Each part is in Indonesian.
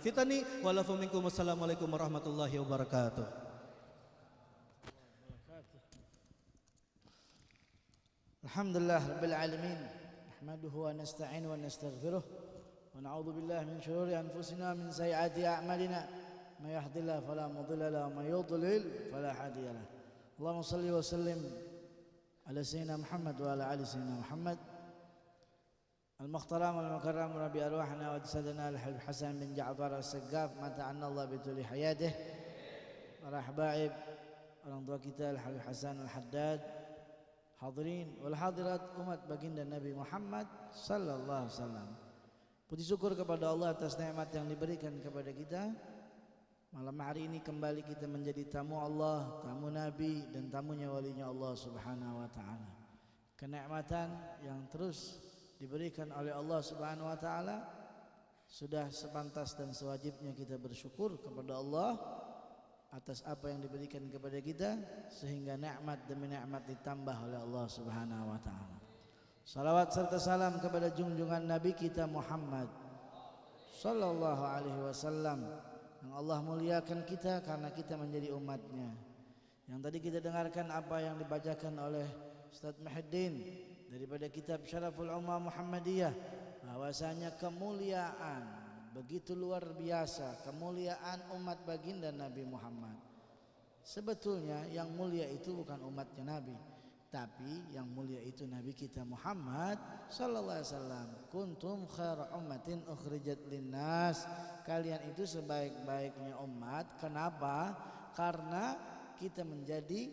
fitani wa lafu minkum. Wassalamualaikum warahmatullahi wabarakatuh. Alhamdulillah rabbil alamin. Nahmaduhu wa nasta'inuhu wa nastaghfiruh wa na'udzu billahi min shururi anfusina min sayyiati a'malina. May yahdihillahu fala mudilla lahu wa may yudlil fala hadiya lahu. Allahumma shalli wa sallim ala sayyidina Muhammad wa ala ali sayyidina Muhammad. Al-Mukhtaram al-Mukarram Rabbi arwahna wa jasadana al-Habib Hasan bin Ja'far as-Saggaf mata'anna Allah bituli hayatih. Para habaib, orang tua kita Al-Habib Hasan Al-Haddad, hadirin wal hadirat umat baginda Nabi Muhammad sallallahu alaihi wasallam. Puji syukur kepada Allah atas nikmat yang diberikan kepada kita. Malam hari ini kembali kita menjadi tamu Allah, tamu Nabi dan tamunya walinya Allah Subhanahu wa taala. Kenikmatan yang terus diberikan oleh Allah Subhanahu wa taala, sudah sepantas dan sewajibnya kita bersyukur kepada Allah atas apa yang diberikan kepada kita, sehingga nikmat demi nikmat ditambah oleh Allah Subhanahu wa taala. Salawat serta salam kepada junjungan Nabi kita Muhammad sallallahu alaihi wasallam, yang Allah muliakan kita karena kita menjadi umatnya. Yang tadi kita dengarkan apa yang dibacakan oleh Ustaz Muhyiddin daripada kitab Syaraful Ummah Muhammadiyah, bahwasanya kemuliaan begitu luar biasa, kemuliaan umat baginda Nabi Muhammad. Sebetulnya yang mulia itu bukan umatnya Nabi, tapi yang mulia itu Nabi kita Muhammad sallallahu alaihi wasallam. Kuntum khaira ummatin ukhrijat linnas. Kalian itu sebaik-baiknya umat. Kenapa? Karena kita menjadi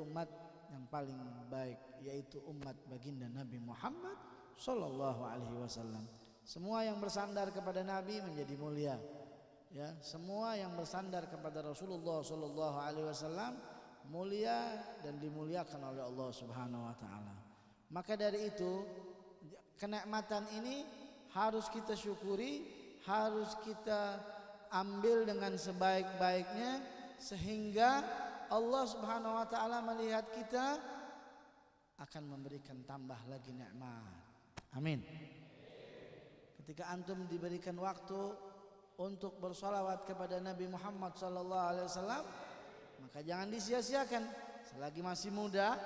umat yang paling baik, yaitu umat baginda Nabi Muhammad sallallahu alaihi wasallam. Semua yang bersandar kepada Nabi menjadi mulia. Ya, semua yang bersandar kepada Rasulullah sallallahu alaihi wasallam mulia dan dimuliakan oleh Allah Subhanahu wa taala. Maka dari itu kenikmatan ini harus kita syukuri, harus kita ambil dengan sebaik-baiknya, sehingga Allah Subhanahu wa taala melihat kita akan memberikan tambah lagi nikmat. Amin. Ketika antum diberikan waktu untuk bersolawat kepada Nabi Muhammad sallallahu alaihi wasallam, maka jangan disia-siakan. Selagi masih muda,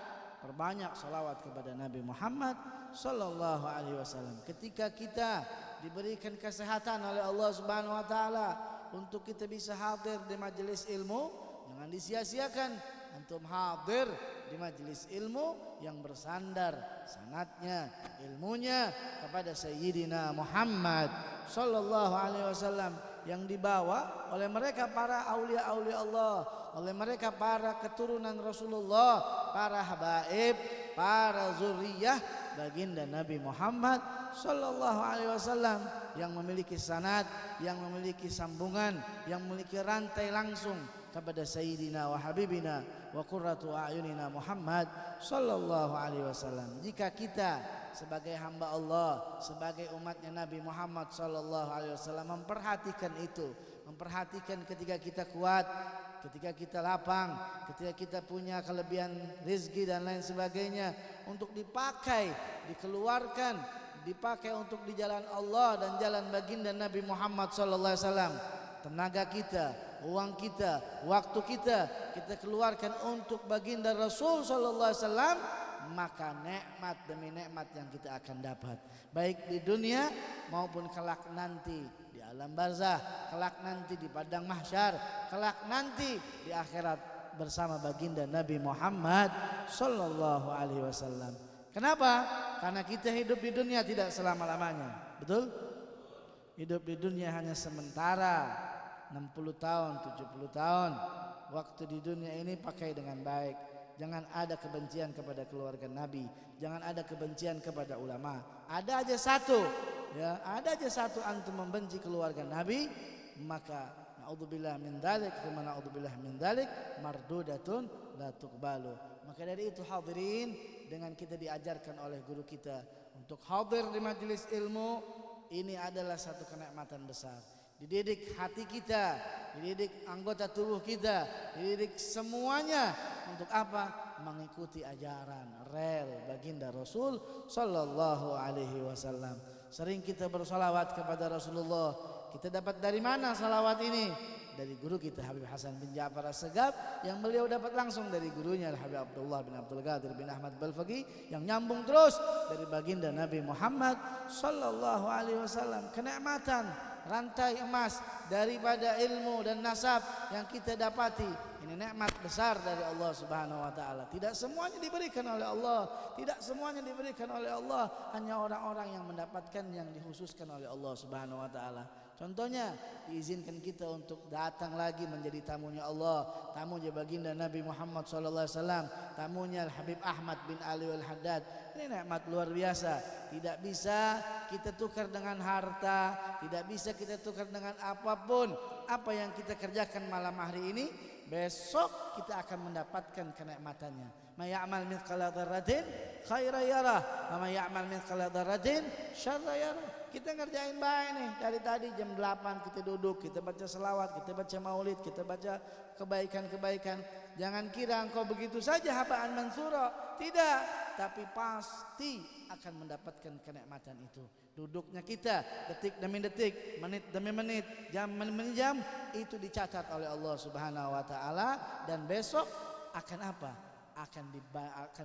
perbanyak solawat kepada Nabi Muhammad sallallahu alaihi wasallam. Ketika kita diberikan kesehatan oleh Allah Subhanahu wa taala untuk kita bisa hadir di majelis ilmu, jangan disia-siakan antum hadir di majelis ilmu yang bersandar sanadnya, ilmunya kepada Sayyidina Muhammad sallallahu alaihi wasallam, yang dibawa oleh mereka para aulia-aulia Allah, oleh mereka para keturunan Rasulullah, para habaib, para zuriyah baginda Nabi Muhammad sallallahu alaihi wasallam, yang memiliki sanad, yang memiliki sambungan, yang memiliki rantai langsung kepada Sayyidina wa Habibina wa qurratu a'yunina Muhammad sallallahu alaihi wasallam. Jika kita sebagai hamba Allah, sebagai umatnya Nabi Muhammad sallallahu alaihi wasallam memperhatikan itu, memperhatikan ketika kita kuat, ketika kita lapang, ketika kita punya kelebihan rezeki dan lain sebagainya, untuk dipakai, dikeluarkan, dipakai untuk di jalan Allah dan jalan baginda Nabi Muhammad sallallahu alaihi wasallam. Tenaga kita, uang kita, waktu kita keluarkan untuk baginda Rasul sallallahu alaihi wasallam, maka nikmat demi nikmat yang kita akan dapat, baik di dunia maupun kelak nanti di alam barzah, kelak nanti di padang mahsyar, kelak nanti di akhirat bersama baginda Nabi Muhammad sallallahu alaihi wasallam. Kenapa? Karena kita hidup di dunia tidak selama-lamanya. Betul? Hidup di dunia hanya sementara, 60 tahun, 70 tahun. Waktu di dunia ini pakai dengan baik. Jangan ada kebencian kepada keluarga Nabi, jangan ada kebencian kepada ulama. Ada aja satu, ya, ada aja satu antum membenci keluarga Nabi, maka naudzubillah min dzalik, kama naudzubillah min dzalik mardudatun la tuqbalu. Maka dari itu hadirin, dengan kita diajarkan oleh guru kita untuk hadir di majelis ilmu, ini adalah satu kenikmatan besar. Dididik hati kita, dididik anggota tubuh kita, dididik semuanya untuk apa? Mengikuti ajaran rel baginda Rasul sallallahu alaihi wasallam. Sering kita bersolawat kepada Rasulullah, Kita dapat dari mana salawat ini? Dari guru kita Habib Hasan bin Ja'far As-Segaf, yang beliau dapat langsung dari gurunya Habib Abdullah bin Abdul Qadir bin Ahmad Balfaqi, yang nyambung terus dari baginda Nabi Muhammad sallallahu alaihi wasallam. Kenikmatan rantai emas daripada ilmu dan nasab yang kita dapati, ini nikmat besar dari Allah Subhanahu wa taala. Tidak semuanya diberikan oleh Allah, tidak semuanya diberikan oleh Allah, hanya orang-orang yang mendapatkan yang dikhususkan oleh Allah Subhanahu wa taala. Contohnya, diizinkan kita untuk datang lagi menjadi tamunya Allah, tamunya baginda Nabi Muhammad SAW, tamunya Habib Ahmad bin Ali Al-Haddad. Ini nikmat luar biasa. Tidak bisa kita tukar dengan harta, tidak bisa kita tukar dengan apapun. Apa yang kita kerjakan malam hari ini, besok kita akan mendapatkan kenikmatannya. Ma ya'mal mithqala dzarratin khairan yarah, wa ma ya'mal mithqala dzarratin syarran yarah. Kita ngerjain baik nih, dari tadi jam 8 kita duduk, kita baca selawat, kita baca maulid, kita baca kebaikan-kebaikan. Jangan kira engkau begitu saja habaan mansura. Tidak, tapi pasti akan mendapatkan kenikmatan itu. Duduknya kita detik demi detik, menit demi menit, jam demi jam, itu dicatat oleh Allah Subhanahu wa taala, dan besok akan apa? Akan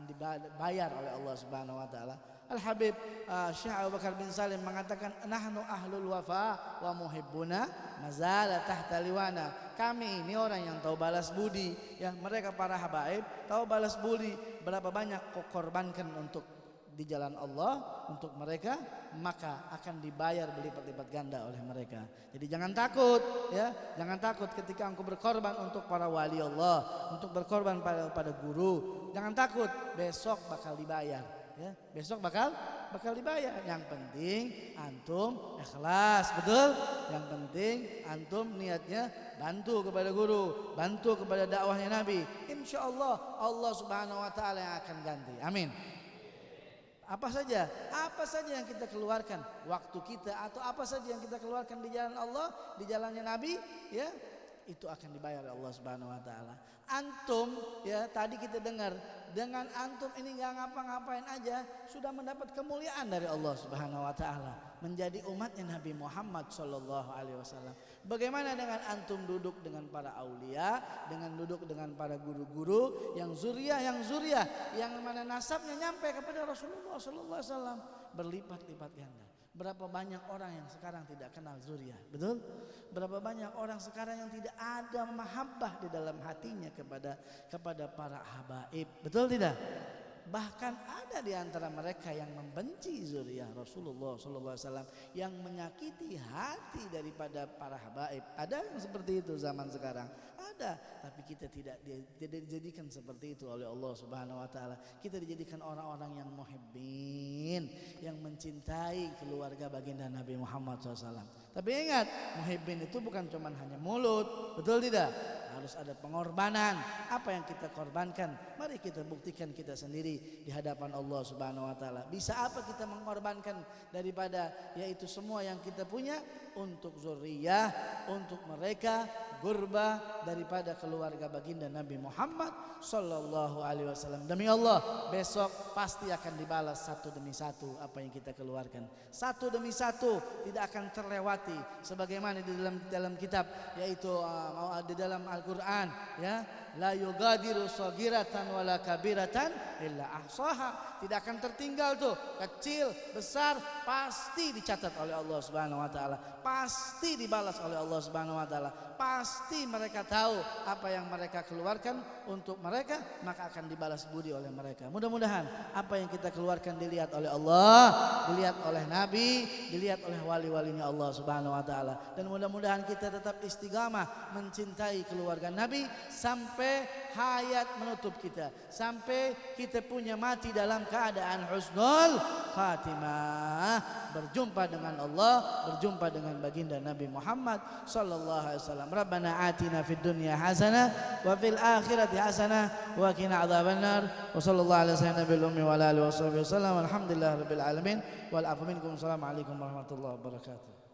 dibayar oleh Allah Subhanahu wa taala. Al-Habib Syekh Abu Bakar bin Salim mengatakan, nahnu ahlul wafa wa muhibbuna mazala tahta liwana. Kami ini orang yang tahu balas budi, ya, mereka para habaib tahu balas budi. Berapa banyak kau korbankan untuk di jalan Allah untuk mereka, maka akan dibayar berlipat-lipat ganda oleh mereka. Jadi jangan takut, ya, jangan takut ketika engkau berkorban untuk para wali Allah, untuk berkorban pada guru. Jangan takut, besok bakal dibayar, ya, besok bakal dibayar. Yang penting antum ikhlas, betul. Yang penting antum niatnya bantu kepada guru, bantu kepada dakwahnya Nabi. Insya Allah Allah Subhanahu wa taala yang akan ganti. Amin. Apa saja yang kita keluarkan, waktu kita atau apa saja yang kita keluarkan di jalan Allah, di jalannya Nabi, ya, itu akan dibayar oleh Allah Subhanahu wa taala. Antum, ya, tadi kita dengar, dengan antum ini nggak ngapa-ngapain aja sudah mendapat kemuliaan dari Allah Subhanahu wa taala, menjadi umatnya Nabi Muhammad sallallahu alaihi wasallam. Bagaimana dengan antum duduk dengan para aulia, dengan duduk dengan para guru-guru yang zuriyah, yang mana nasabnya nyampe kepada Rasulullah sallallahu alaihi wasallam, berlipat-lipat ganda. Berapa banyak orang yang sekarang tidak kenal zuriyah, betul? Berapa banyak orang sekarang yang tidak ada mahabbah di dalam hatinya kepada para habaib, betul tidak? Bahkan ada di antara mereka yang membenci zuriyah Rasulullah SAW, yang menyakiti hati daripada para habaib. Ada yang seperti itu zaman sekarang, ada. Tapi kita tidak dijadikan seperti itu oleh Allah Subhanahu wa taala. Kita dijadikan orang-orang yang muhibbin, yang mencintai keluarga baginda Nabi Muhammad SAW. Tapi ingat, muhibbin itu bukan cuma hanya mulut, betul tidak? Harus ada pengorbanan. Apa yang kita korbankan, mari kita buktikan kita sendiri di hadapan Allah Subhanahu wa taala. Bisa apa kita mengorbankan daripada yaitu semua yang kita punya untuk zuriyah, untuk mereka gurba daripada keluarga baginda Nabi Muhammad sallallahu alaihi wasallam. Demi Allah, besok pasti akan dibalas satu demi satu apa yang kita keluarkan. Satu demi satu tidak akan terlewati sebagaimana di dalam kitab, yaitu di dalam Al-Qur'an, ya, la yugadiru saghiratan wala kabiratan illa ahsaha. Tidak akan tertinggal tuh, kecil, besar, pasti dicatat oleh Allah Subhanahu wa taala. Pasti dibalas oleh Allah Subhanahu wa taala. Pasti mereka tahu apa yang mereka keluarkan untuk mereka, maka akan dibalas budi oleh mereka. Mudah-mudahan apa yang kita keluarkan dilihat oleh Allah, dilihat oleh Nabi, dilihat oleh wali-walinya Allah Subhanahu wa taala. Dan mudah-mudahan kita tetap istiqamah mencintai keluarga Nabi sampai hayat menutup kita, sampai kita punya mati dalam keadaan husnul khatimah, berjumpa dengan Allah, berjumpa dengan baginda Nabi Muhammad sallallahu alaihi wasallam. Rabbana atina fid dunya hasanah wa fil akhirati hasanah wa qina adzabannar. Wa sallallahu alaihi wasallam nabiyil ummi wa ala alihi wasallam. Alhamdulillahirabbil alamin wal afu minkum. Assalamualaikum warahmatullahi wabarakatuh.